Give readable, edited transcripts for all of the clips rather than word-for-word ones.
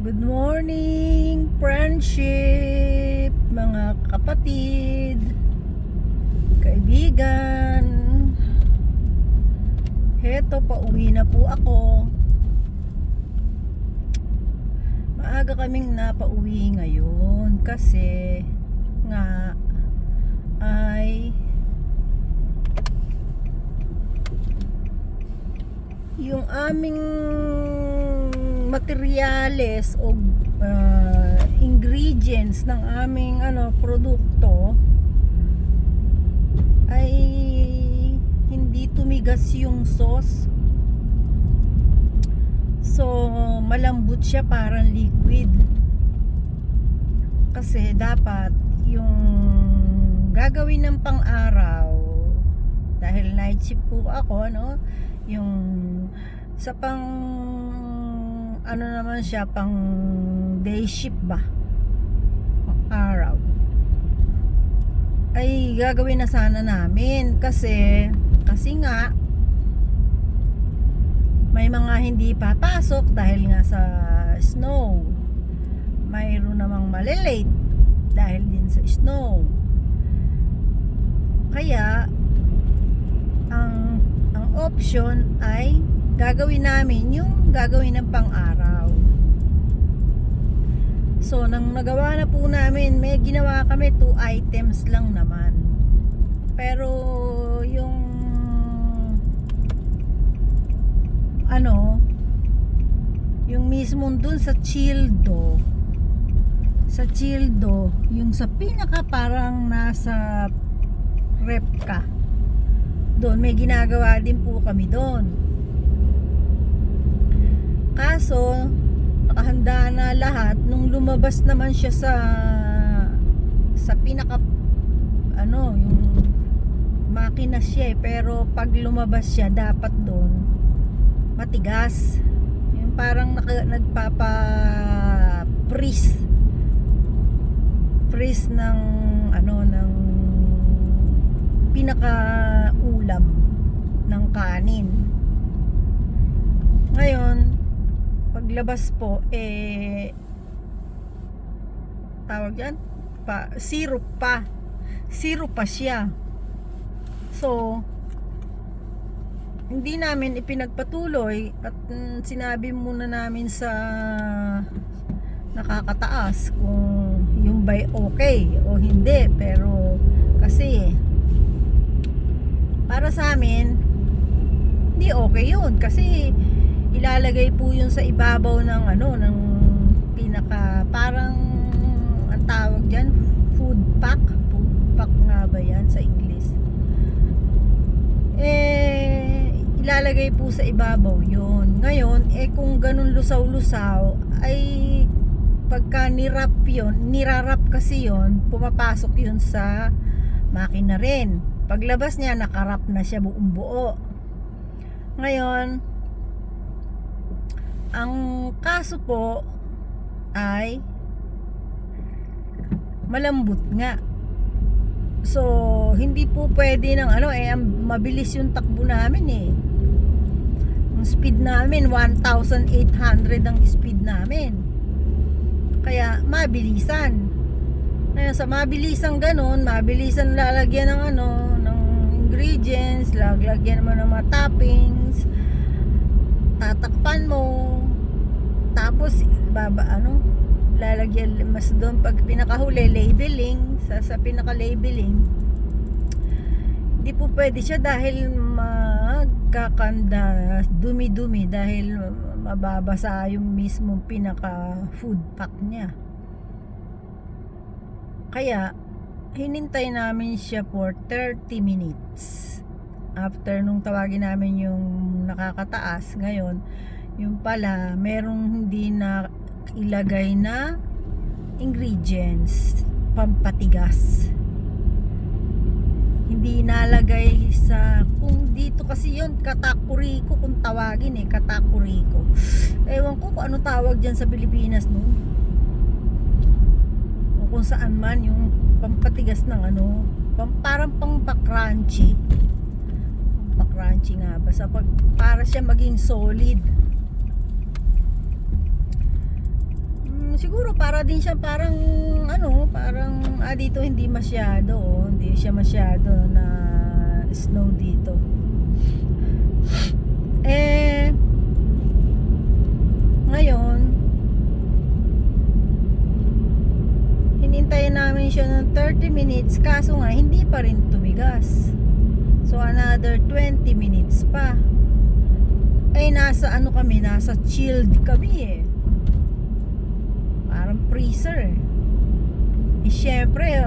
Good morning, friendship, mga kapatid, kaibigan. Heto, pauwi na po ako. Maaga kaming napauwi ngayon kasi nga ay yung aming materyales o ingredients ng aming produkto ay hindi tumigas yung sauce, so malambot siya, parang liquid. Kasi dapat yung gagawin ng pang-araw, dahil night shift po ako, yung sa naman siya, pang day shift ba, pang araw, ay gagawin na sana namin kasi nga may mga hindi papasok dahil nga sa snow, mayroon namang malilate dahil din sa snow. Kaya ang option ay gagawin namin yung gagawin ng pang-araw. So nang nagawa na po namin, may ginawa kami 2 items lang naman. Pero yung yung mismo dun sa childo, yung sa pinaka parang nasa rep ka, doon may ginagawa din po kami doon. Kaso nakahanda na lahat nung lumabas naman siya sa pinaka yung makina siya pero pag lumabas siya dapat doon matigas, yung parang nagpapa freeze ng ng pinaka ulam ng kanin. Ngayon paglabas po tawag yan syrup pa siya. So hindi namin ipinagpatuloy at sinabi muna namin sa nakakataas kung yung by okay o hindi. Pero kasi para sa amin hindi okay yun, kasi ilalagay po yun sa ibabaw ng ng pinaka parang ang tawag dyan, food pack nga ba yan sa English, ilalagay po sa ibabaw yun. Ngayon kung ganun lusaw-lusaw ay pagka nirarap kasi yun, pumapasok yun sa makina rin. Paglabas niya nakarap na siya buong buo. Ngayon ang kaso po ay malambot nga. So hindi po pwede ng mabilis yung takbo namin Ang speed namin 1,800 ang speed namin. Kaya mabilisan. Kaya sa mabilisan ganun, mabilisan lalagyan ng ingredients, lalagyan mo ng mga toppings, tatakpan mo, tapos lalagyan mas doon pag pinakahuli labeling, sa pinaka-labeling. Hindi po pwede siya dahil magkakanda, dumi-dumi, dahil mababasa yung mismo pinaka-food pack niya. Kaya hinintay namin siya for 30 minutes. After nung tawagin namin yung nakakataas, ngayon yung pala merong hindi na ilagay na ingredients, pampatigas, hindi nalagay sa, kung dito kasi yun katakuriko kung tawagin katakuriko, ewan ko kung ano tawag dyan sa Pilipinas o kung saan man, yung pampatigas ng parang pang-crunchy nga ba, para siya maging solid. siguro para din siya parang parang dito hindi masyado, hindi siya masyado na snow dito. Ngayon hinintayin namin siya ng 30 minutes, kaso nga hindi pa rin tumigas. So another 20 minutes pa. Nasa kami, nasa chilled kami parang freezer syempre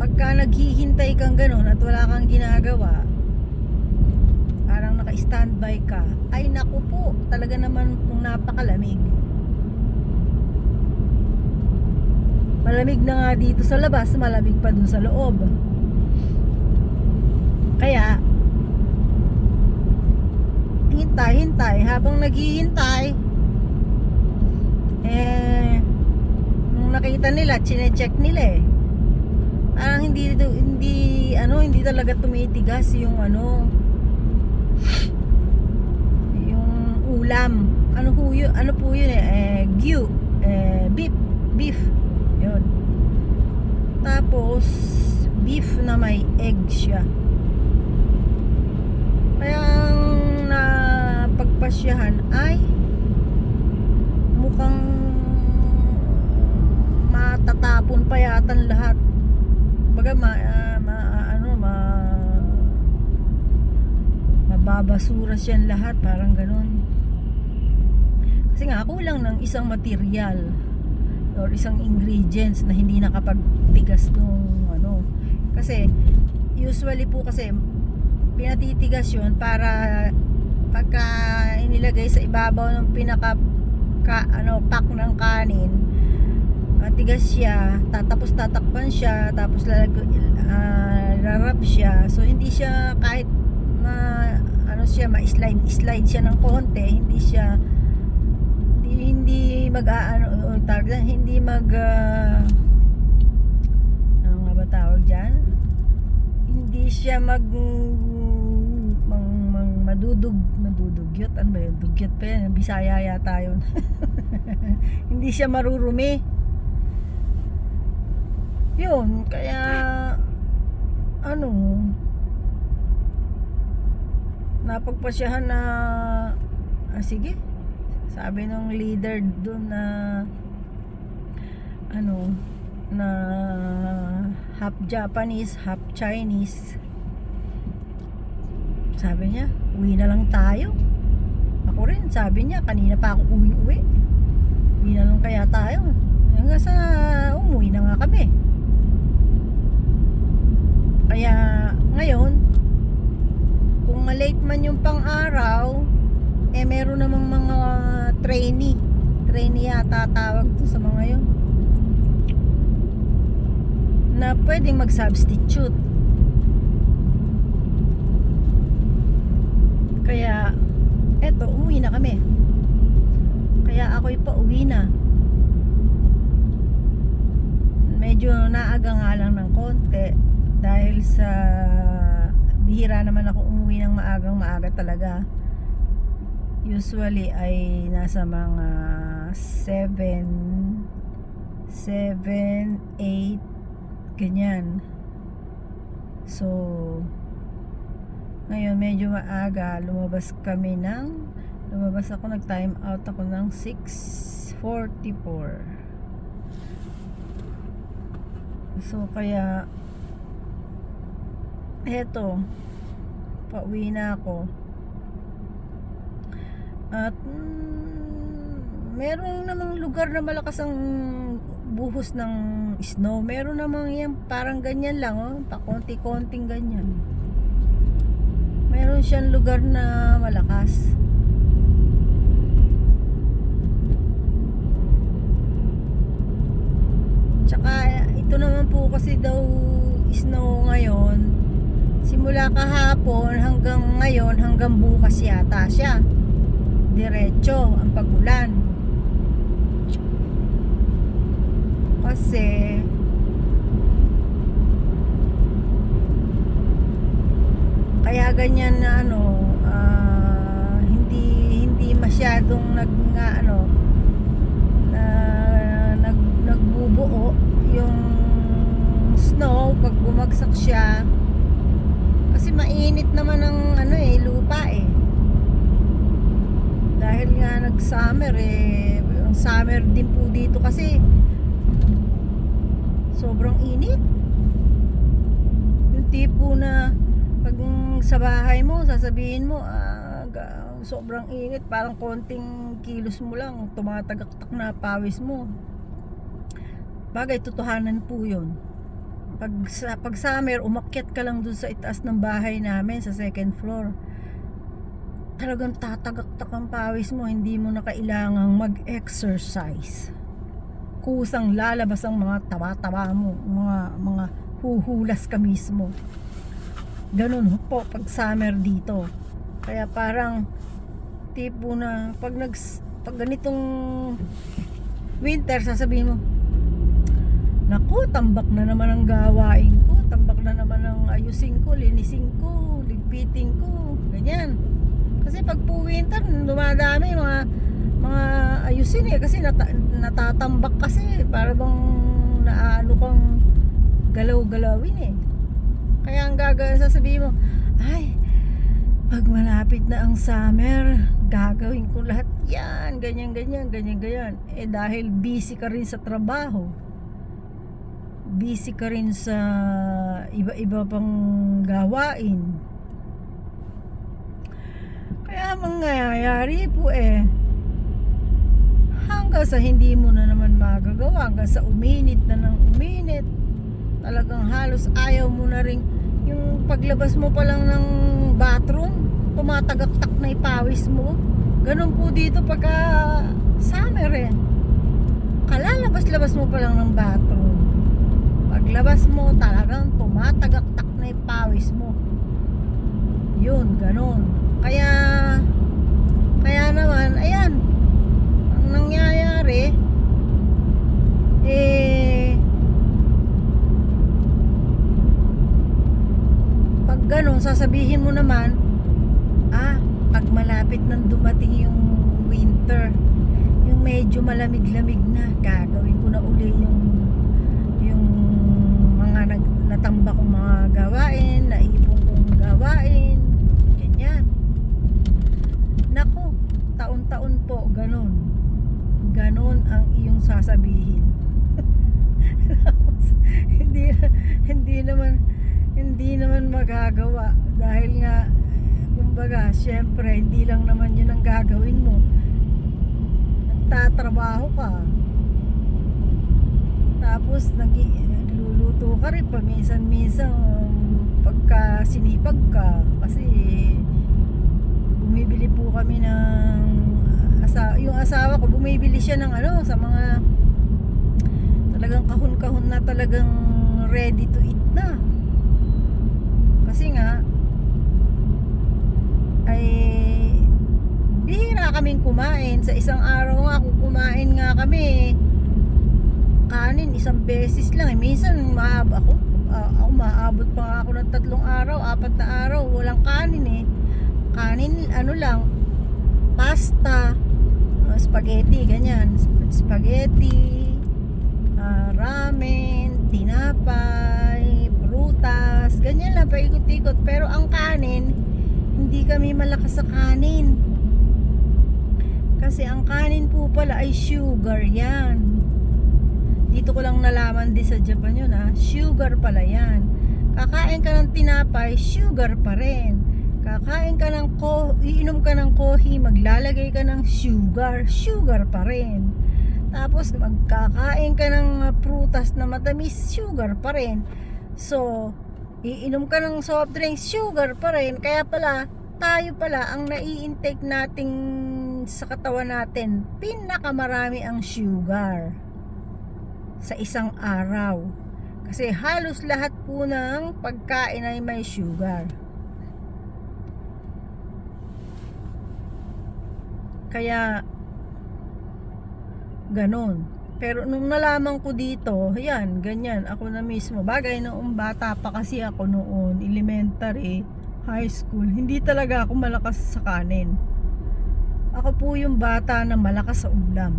pagka naghihintay kang ganun at wala kang ginagawa, parang naka-standby ka, ay naku po, talaga naman kung napakalamig. Malamig na nga dito sa labas, malamig pa dun sa loob. Kaya hintay habang naghihintay, nung nakita nila, chine-check nila parang hindi talaga tumitigas yung yung ulam. Ano po yun beef yun. Tapos beef na may egg siya. Kaya na pagpasyahan ay mukhang matatapon pa yatan lahat. Baga mababasura siyan lahat, parang ganun. Kasi nga kulang ng isang material or isang ingredients na hindi nakapagtigas nung kasi usually po kasi pinatitigas yun para pagka inilagay sa ibabaw ng pack ng kanin, matigas siya, tapos tatakpan siya, tapos rarap siya, so hindi siya kahit ma-slide siya ng konti, hindi mag ano nga ba tawag dyan, hindi siya madudugyot. Ano ba yun? Dugyot pa yan. Bisaya yata yun. Hindi siya marurumi. Yun. Kaya napagpasyahan na sige. Sabi ng leader dun na na half Japanese, half Chinese. Sabi niya, uwi na lang tayo. Ako rin, sabi niya, kanina pa ako uwi. Uwi na lang kaya tayo. Hanggang sa umuwi na nga kami. Kaya ngayon, kung malate man yung pang-araw, meron namang mga trainee yata tawag to sa mga yun, na pwedeng mag-substitute. Kaya eto, umuwi na kami. Kaya ako'y pauwi na. Medyo naaga nga lang ng konti dahil sa bihira naman ako umuwi ng maaga talaga. Usually ay nasa mga 7, 8 ganyan. So ngayon medyo maaga, lumabas ako, nag-time out ako ng 6:44. So kaya eto, pauwi na ako. At meron namang lugar na malakas ang buhos ng snow. Meron namang yan, parang ganyan lang, pakonti-konting ganyan. Meron siyang lugar na malakas. Tsaka ito naman po kasi daw snow ngayon, simula kahapon hanggang ngayon, hanggang bukas yata siya. Diretso ang pagulan. Kasi kaya ganyan na hindi masyadong siya. Kasi mainit naman ang lupa eh. Dahil nga nag-summer eh. Ang summer din po dito kasi sobrang init. Yung tipo na pag sa bahay mo, sasabihin mo, sobrang init, parang konting kilos mo lang, tumatagaktak na pawis mo. Bagay, totohanan po yun. Pag summer, umakyat ka lang dun sa itaas ng bahay namin, sa second floor. Talagang tatagaktak ang pawis mo, hindi mo na kailangang mag-exercise. Kusang lalabas ang mga taba-taba mo, mga huhulas ka mismo. Ganun po pag summer dito. Kaya parang tipo na pag ganitong winter, sasabihin mo, naku, tambak na naman ang gawain ko, tambak na naman ang ayusin ko, linisin ko, ligpitin ko, ganyan. Kasi pag po winter, dumadami mga ayusin eh, kasi natatambak kasi, para bang naano kang galaw-galawin eh. Kaya ang sasabihin mo, ay, pag malapit na ang summer, gagawin ko lahat yan, ganyan. Eh dahil busy ka rin sa trabaho, busy ka rin sa iba-iba pang gawain. Kaya mangyayari po eh, hanggang sa hindi mo na naman magagawa, hanggang sa uminit na ng uminit, talagang halos ayaw mo na rin. Yung paglabas mo pa lang ng bathroom, tumatagaktak na ipawis mo. Ganun po dito pagka summer eh. Kalalabas-labas mo pa lang ng bathroom, paglabas mo talagang tumatagaktak na ipawis mo. Yun, ganun. Kaya naman, ayan, ang nangyayari pag ganun, sasabihin mo naman, pag malapit nang dumating yung winter, yung medyo malamig-lamig na, gagawin ko na uli yung mga natambak kong mga gawain, naipon kong gawain, ganyan. Nako, taon-taon po ganun ang iyong sasabihin. hindi naman magagawa, dahil nga kumbaga, syempre hindi lang naman yun ang gagawin mo. Nagtatrabaho ka, tapos nagluluto ka rin paminsan-minsan pagka sinipag ka. Kasi bumibili po kami ng yung asawa ko, bumibili siya ng sa mga talagang kahon-kahon na talagang ready to eat na. Kasi nga ay bihira kaming kumain. Sa isang araw nga, kung kumain nga kami kanin isang beses lang, minsan ako maabot pa nga ako ng 3 araw, 4 na araw walang kanin eh. Kanin lang, pasta, spaghetti, ganyan, spaghetti, ramen, tinapay, prutas, ganyan lang, paikot-ikot. Pero ang kanin, hindi kami malakas sa kanin, kasi ang kanin po pala ay sugar yan. Dito ko lang nalaman din sa Japan yun sugar pala yan. Kakain ka ng tinapay, sugar pa rin. Kakain ka ng iinom ka ng coffee, maglalagay ka ng sugar pa rin. Tapos magkakain ka ng prutas na matamis, sugar pa rin. So iinom ka ng soft drink, sugar pa rin. Kaya pala, tayo pala, ang nai-intake nating sa katawan natin, pinakamarami ang sugar sa isang araw. Kasi halos lahat po ng pagkain ay may sugar. Kaya ganon. Pero nung nalaman ko dito, yan, ganyan, ako na mismo. Bagay, noong bata pa kasi ako noon, elementary, high school, hindi talaga ako malakas sa kanin. Ako po yung bata na malakas sa ulam.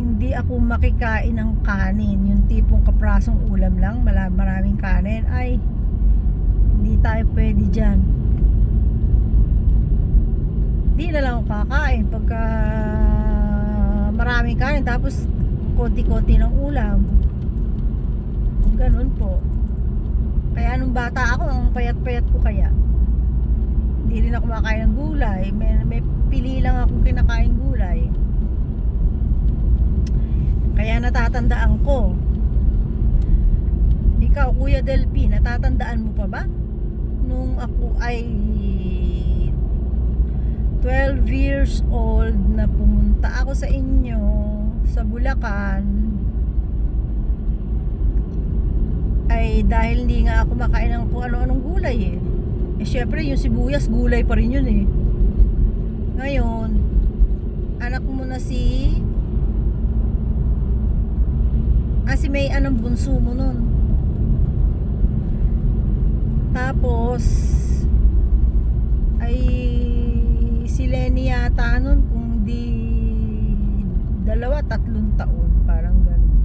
hindi ako makikain ng kanin, yung tipong kaprasong ulam lang, maraming kanin, ay hindi tayo pwede dyan. Di na lang ako kakain pagka maraming kanin tapos konti-konti ng ulam, ganun po. Kaya nung bata ako, ang payat-payat ko kaya. Hindi rin ako kumakain ng gulay. May pili lang akong kinakain gulay. Kaya natatandaan ko. Ikaw, Kuya Delphi, natatandaan mo pa ba? Nung ako ay 12 years old na pumunta ako sa inyo sa Bulacan, ay dahil hindi nga ako makain ng kung ano-anong gulay eh. Eh syempre yung sibuyas gulay pa rin yun eh. Ngayon, anak mo na si May, anong bunso mo nun. Tapos ay si Lenny yata nun, kung di 2-3 taon, parang ganun.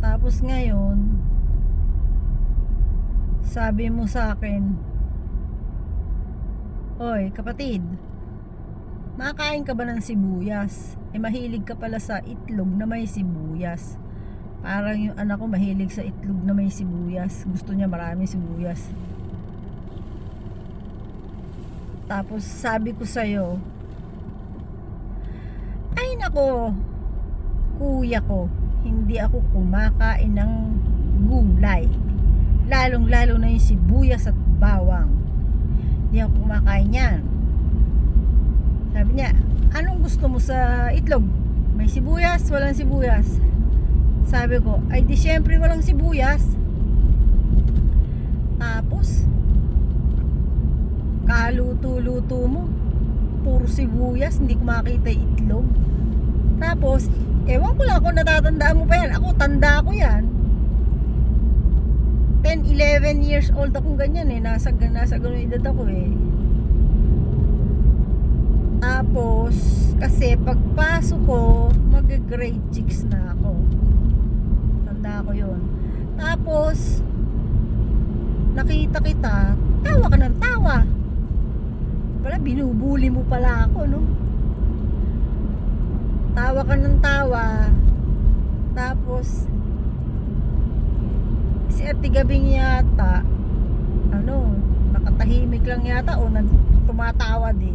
Tapos ngayon, sabi mo sa akin, "Oy, kapatid, makakain ka ba ng sibuyas?" Eh mahilig ka pala sa itlog na may sibuyas. Parang yung anak ko mahilig sa itlog na may sibuyas. Gusto niya maraming sibuyas. Tapos sabi ko sa'yo, ay nako, kuya ko, hindi ako kumakain ng gulay. Lalong lalo na yung sibuyas at bawang. Hindi ako kumakain yan. Sabi niya, anong gusto mo sa itlog? May sibuyas, walang sibuyas? Sabi ko, ay di syempre walang sibuyas. Tapos kaluto-luto mo, puro sibuyas, hindi ko makita itlog. Tapos, ewan ko lang kung natatandaan mo pa yan. Ako, tanda ko yan. 10-11 years old akong ganyan eh. Nasa ganun edad ako eh. Tapos, kasi pagpasok ko, mag-grade 6 na ako. Tanda ko yun. Tapos, nakita kita, tawa ka ng tawa. Pala, binubuli mo pala ako, no? Tawa ka ng tawa. Tapos, si Ate Gabing yata, nakatahimik lang yata o tumatawa din.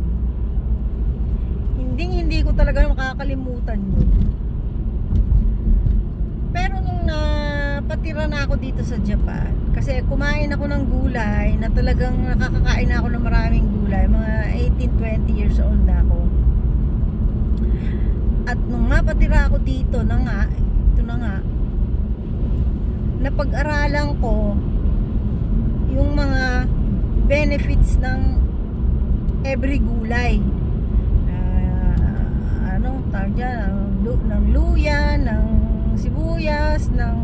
Hindi ko talaga makakalimutan yun. Pero nung napatira na ako dito sa Japan, kasi kumain ako ng gulay na talagang nakakakain na ako ng maraming gulay, mga 18-20 years old na ako. At nung napatira ako dito ito na nga, napag-aralan ko yung mga benefits ng every gulay. Tawag dyan, ng luya, ng sibuyas, ng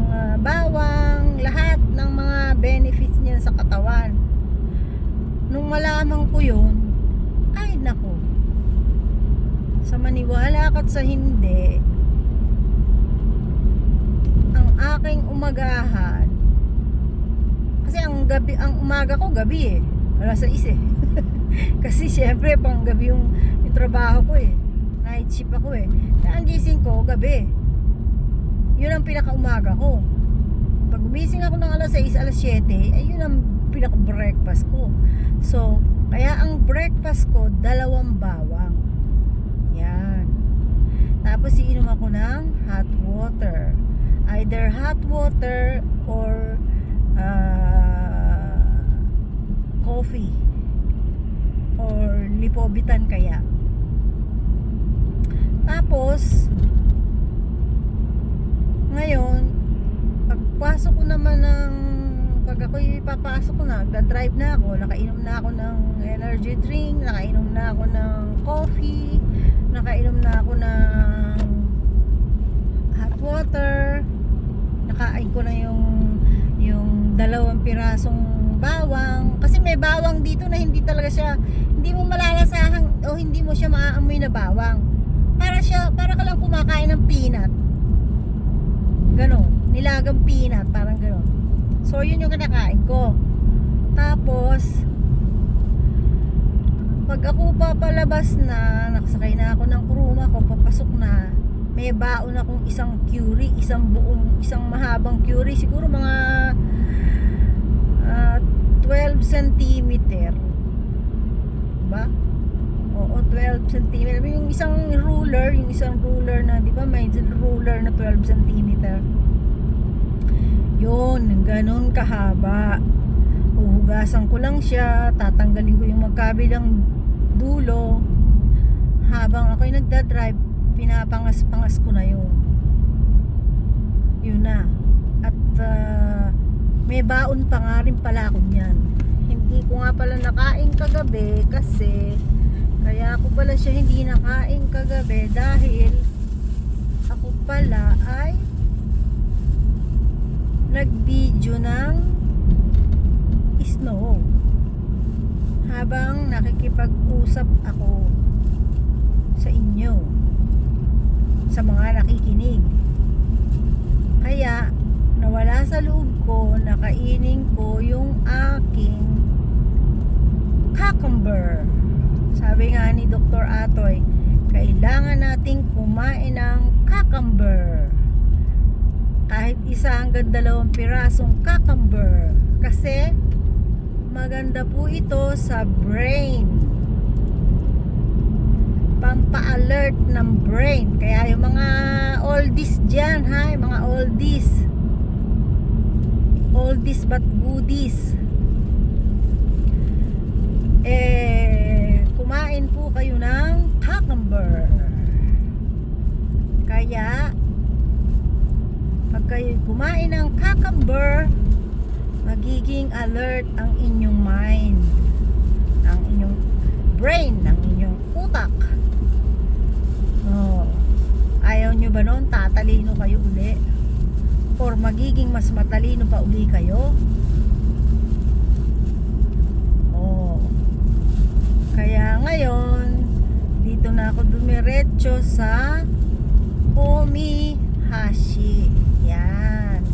bawang, lahat ng mga benefits niya sa katawan. Nung malaman ko yun, ay nako, sa maniwala ka't sa hindi, ang aking umagahan, kasi ang umaga ko gabi eh, alas 6 eh. Kasi syempre pang gabi yung trabaho ko eh, night shift ako eh. Kaya ang gising ko gabi, yun ang pinakaumaga ko. Pag gumising ako ng alas 6, alas 7, ay yun ang pinaka breakfast ko. So kaya ang breakfast ko 2 bawang. Yan. Tapos iinom ako ng hot water, either hot water or coffee or lipobitan kaya. Tapos ngayon, pagpasok ko naman pag ako'y papasok ko na, nagda-drive na ako, nakainom na ako ng energy drink, nakainom na ako ng coffee, nakainom na ako ng hot water, nakain ko na yung 2 pirasong bawang, kasi may bawang dito na hindi talaga siya, hindi mo malalasahan o o hindi mo siya maaamoy na bawang. Para ka lang kumakain ng peanut. Ganon, nilagang peanut, parang ganon. So yun yung kinakain ko. Tapos pag ako papalabas na, nakasakay na ako ng kuruma ko, papasok na, may baon akong isang curry, isang mahabang curry, siguro mga 12 centimeter, ba? Oo, 12 centimeter. Yung isang ruler na, di ba, may ruler na 12 centimeter. Yun, ganun kahaba. Uhugasan ko lang siya, tatanggalin ko yung magkabilang dulo. Habang ako'y nagdadrive, pinapangas-pangas ko na yun. Yun na. At may baon pa nga rin pala ako niyan. Hindi ko nga pala nakain kagabi kasi kaya ako pala siya hindi nakain kagabi dahil ako pala ay nag-video ng snow habang nakikipag-usap ako sa inyo, sa mga nakikinig. Kaya nawala sa loob ko na kainin ko yung aking cucumber. Sabi nga ni Dr. Atoy, kailangan nating kumain ng cucumber. Kahit isa hanggang 2 pirasong cucumber. Kasi maganda po ito sa brain. Pampa-alert ng brain. Kaya yung mga oldies dyan, ha? Yung mga oldies but goodies, kumain po kayo ng cucumber. Kaya pag kayo kumain ng cucumber, magiging alert ang inyong mind, ang inyong brain, ang inyong utak. Ayaw nyo ba nun tatalino kayo uli? Or magiging mas matalino pa uli kayo? Kaya ngayon dito na ako dumiretso sa Omihashi. Yan,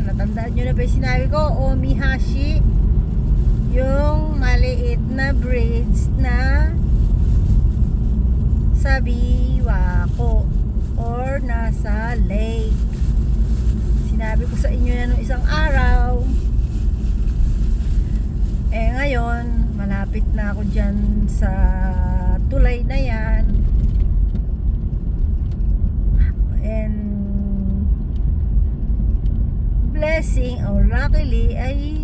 natandaan nyo na ba yung sinabi ko? Omihashi, yung maliit na bridge na sa Biwako or nasa lake. Sinabi ko sa inyo yan nung isang araw. Ngayon malapit na ako dyan sa tulay na yan. And blessing or luckily ay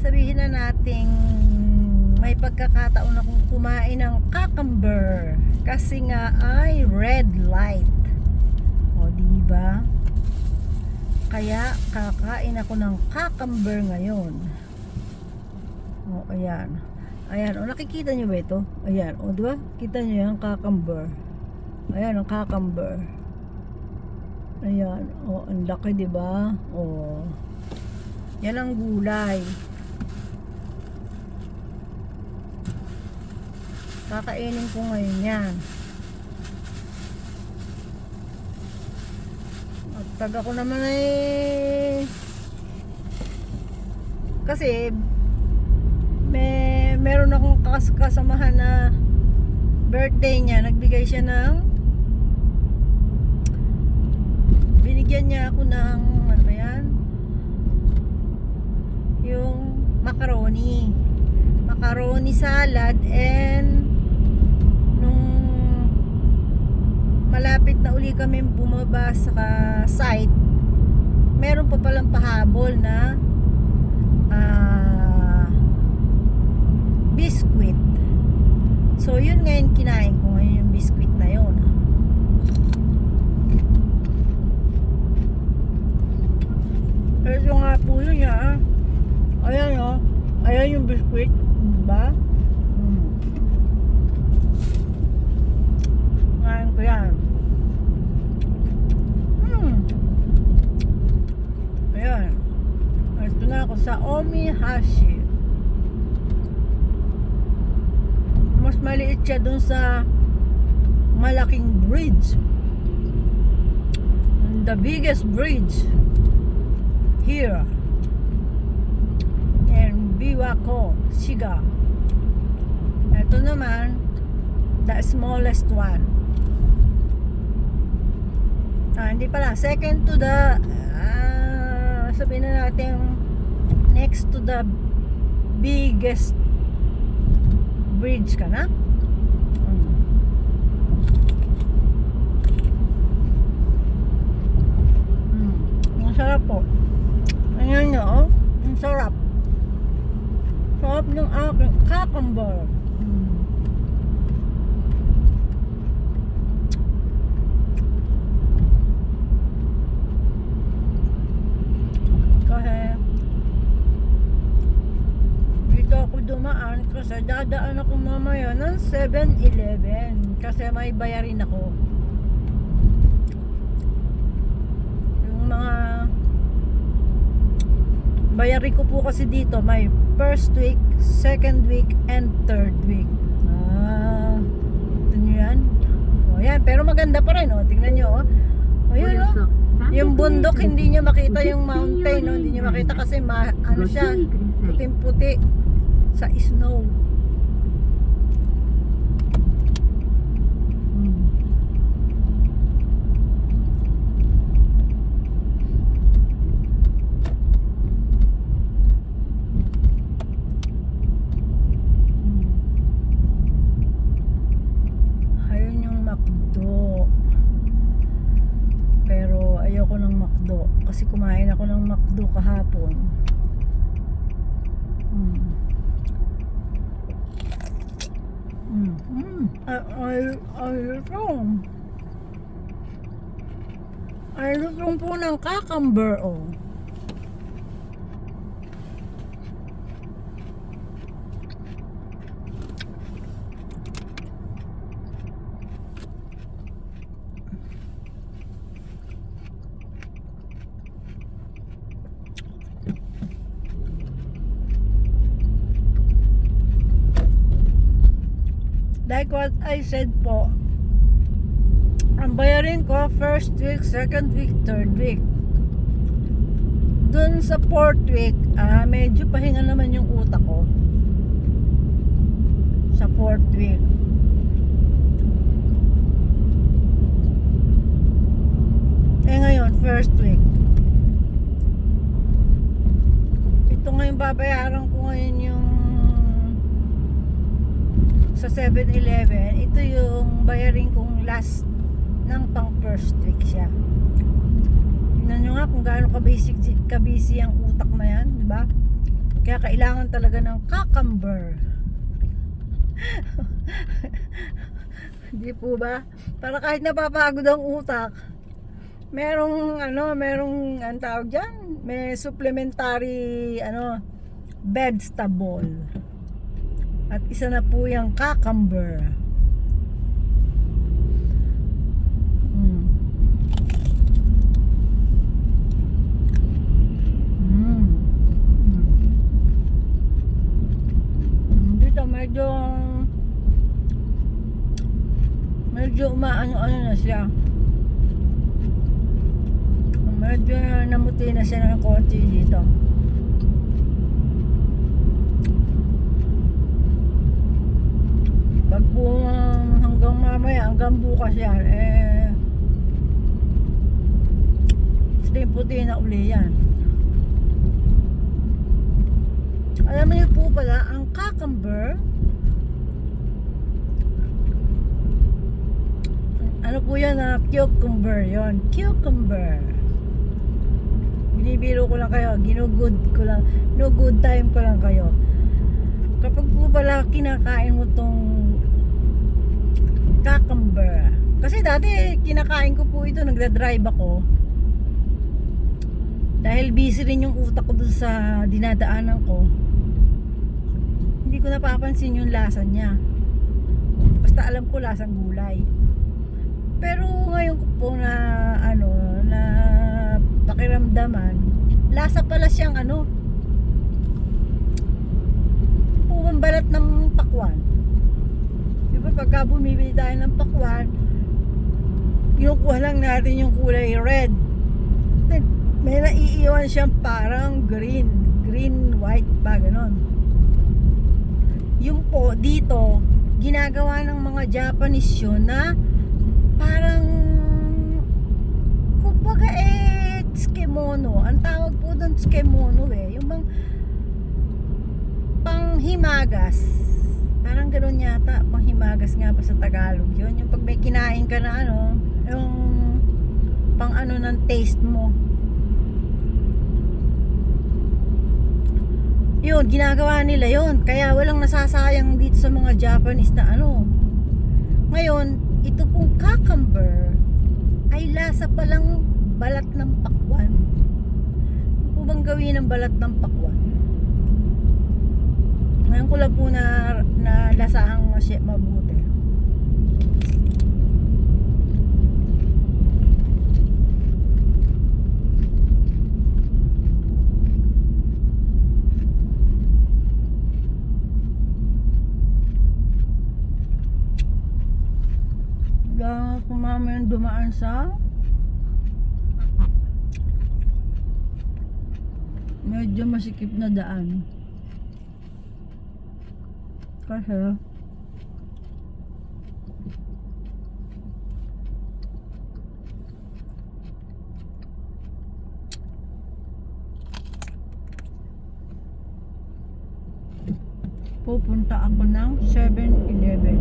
sabihin na nating may pagkakataon akong kumain ng cucumber kasi nga ay red light. O diba? Kaya kakain ako ng cucumber ngayon. O ayan. Ayan, o nakikita nyo ba ito? Ayan, o diba? Kita nyo yung cucumber. Ayan, ang cucumber. Ayan, o ang laki diba? O yan ang gulay. Kakainin ko ngayon yan. At taga ko naman kasi meron akong kasamahan na birthday niya. Nagbigay siya ng binigyan niya ako ng ano ba yan? Yung macaroni salad. And nung malapit na uli kami bumaba sa site, meron pa palang pahabol na biscuit. So yun ngayon, kinain ko ngayon yung biscuit na yun. Ito nga po yun ya. Ayan o. Ayan yung biscuit. Diba? Ngayon ko yan. Ayan. Ito na ako sa Omihashi. Mas maliit siya dun sa malaking bridge. The biggest bridge here in Biwako, Shiga. Ito naman, the smallest one. Hindi pala, second to the sabihin na natin next to the biggest bridge ka na. Ang sarap po. Ayan nyo, oh. Ang sarap. Sarap ng aking cucumber. Dumaan kasi dadaan ako mamaya ng 7-Eleven kasi may bayarin ako. Yung mga bayarin ko po kasi dito may first week, second week, and third week. Ito nyo yan. O yan, pero maganda pa rin, o. Tingnan nyo, o. O yan, o. Yung bundok, hindi nyo makita yung mountain, o. Hindi nyo makita kasi ano siya, puting-puti sa snow. Ayun yung McDo. Pero ayoko ng McDo kasi kumain ako ng McDo kahapon. Ay lutong po ng cucumber, oh. Like what I said po, ang bayarin ko first week, second week, third week. Dun sa fourth week, medyo pahinga naman yung utak ko sa fourth week. Ngayon, first week, ito ngayon babayaran ko ngayon yung sa 7-Eleven. Ito yung bayarin kong last ng pang first week siya. Tingnan nyo nga kung gaano kabisi ang utak na yan, di ba? Kaya kailangan talaga ng cucumber. Di po ba? Para kahit napapagod ang utak, merong ang tawag dyan, may supplementary vegetable. At isa na po yung cucumber. Dito medyo umaano na siya. Medyo namuti na siya ng konti dito. Pag po hanggang mamaya, hanggang bukas yan, puti na uli yan. Alam niyo po pala, ang cucumber, ano po yan, cucumber yon, cucumber. Binibiro ko lang kayo, ginugod ko lang, no good time ko lang kayo. Kapag po pala kinakain mo tong cucumber, kasi dati kinakain ko po ito, nagda-drive ako. Dahil busy rin yung utak ko dun sa dinadaanan ko, hindi ko napapansin yung lasa niya. Basta alam ko lasang gulay. Pero ngayon ko po na na pakiramdaman, lasa pala siyang pumambalat ng pakwan. pagka bumibili tayo ng pakwan, kinukuha lang natin yung kulay red. Then, may naiiwan siyang parang green, white pa, ganon. Yung po, dito, ginagawa ng mga Japanese yun na parang, kumbaga tsukemono. Ang tawag po doon tsukemono yung bang panghimagas. Parang gano'n yata, panghimagas nga pa sa Tagalog yun. Yung pag may kinain ka na yung pang ng taste mo. Yun, ginagawa nila yun. Kaya walang nasasayang dito sa mga Japanese na Ngayon, ito pong cucumber ay lasa palang balat ng pakwan. Ano po bang gawin ng balat ng pakwan? Ngayon ko lang po na lasahang mabuti. Kung mamaya dumaan sa medyo masikip na daan kasi pupunta ako ng 7-Eleven.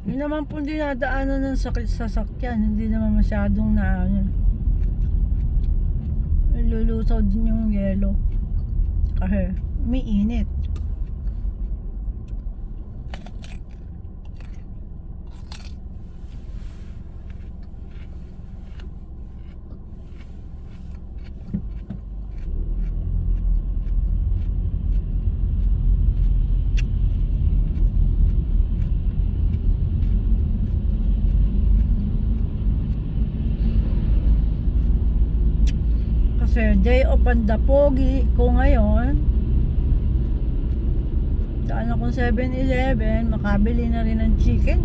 Hindi naman po dinadaanan ng sasakyan, hindi naman masyadong lulusaw din yung yelo kasi may init. Kasi day of pandapogi ko ngayon, daan akong 7-Eleven, makabili na rin ng chicken.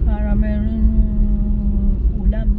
Para meron ulam.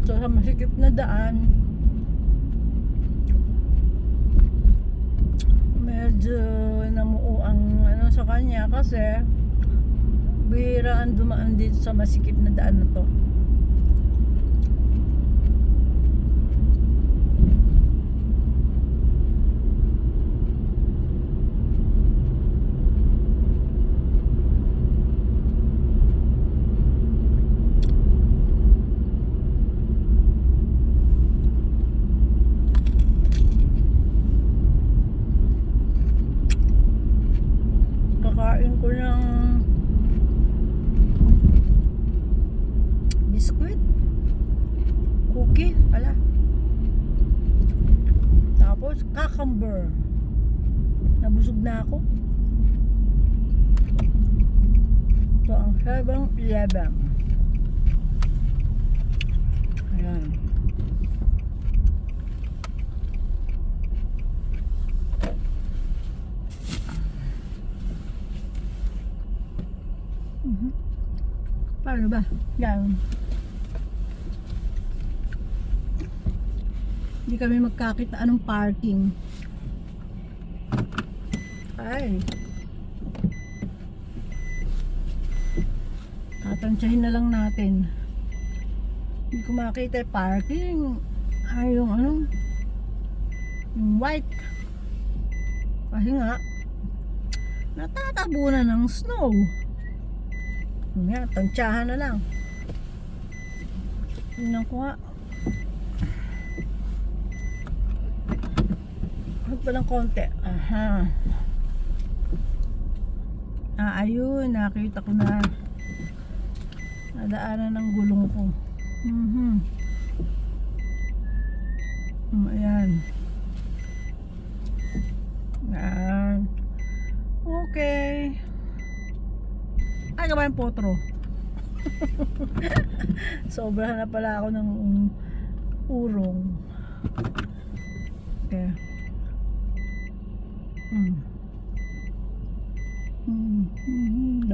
Sa masikip na daan, medyo namuo ang sa kanya kasi bihiraan dumaan dito sa masikip na daan na to. ko ng biscuit, cookie pala, tapos cucumber. Nabusog na ako. Ito ang 7-Eleven. Ayan. Paano ba? Yan. Hindi kami magkakita anong parking. Ay. Tatansyahin na lang natin. Hindi ko makita yung parking. Ay, yung ano, yung white. Kasi nga, natatabunan ng snow. Yan, tansyahan na lang. Tingnan ko nga. Huwag pa lang konti. Aha. Ayun, nakita ko na. Nadaanan ng gulong ko. Ayan. Ayan. Okay. Ay, kabayan potro. Sobrahan na pala ako ng urong. Okay.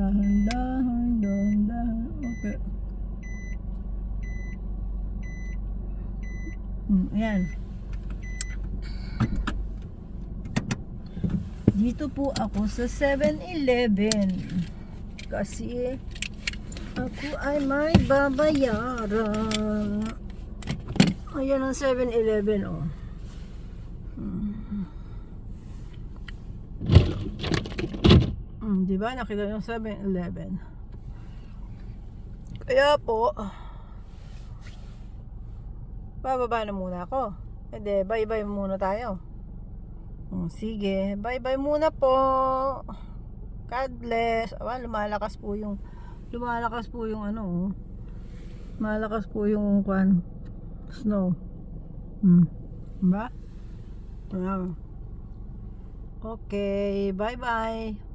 Dahan. Okay. Ayan. Dito po ako sa 7-Eleven. Kasi ako ay may babayaran. Ayan ang 7-Eleven, oh. Diba? Nakita yung 7-Eleven. Kaya po, bababa na muna ako. Ede, bye-bye muna tayo. Sige, bye-bye muna po. God bless. Lumalakas po yung ano, malakas po yung snow. Diba? Okay, bye-bye.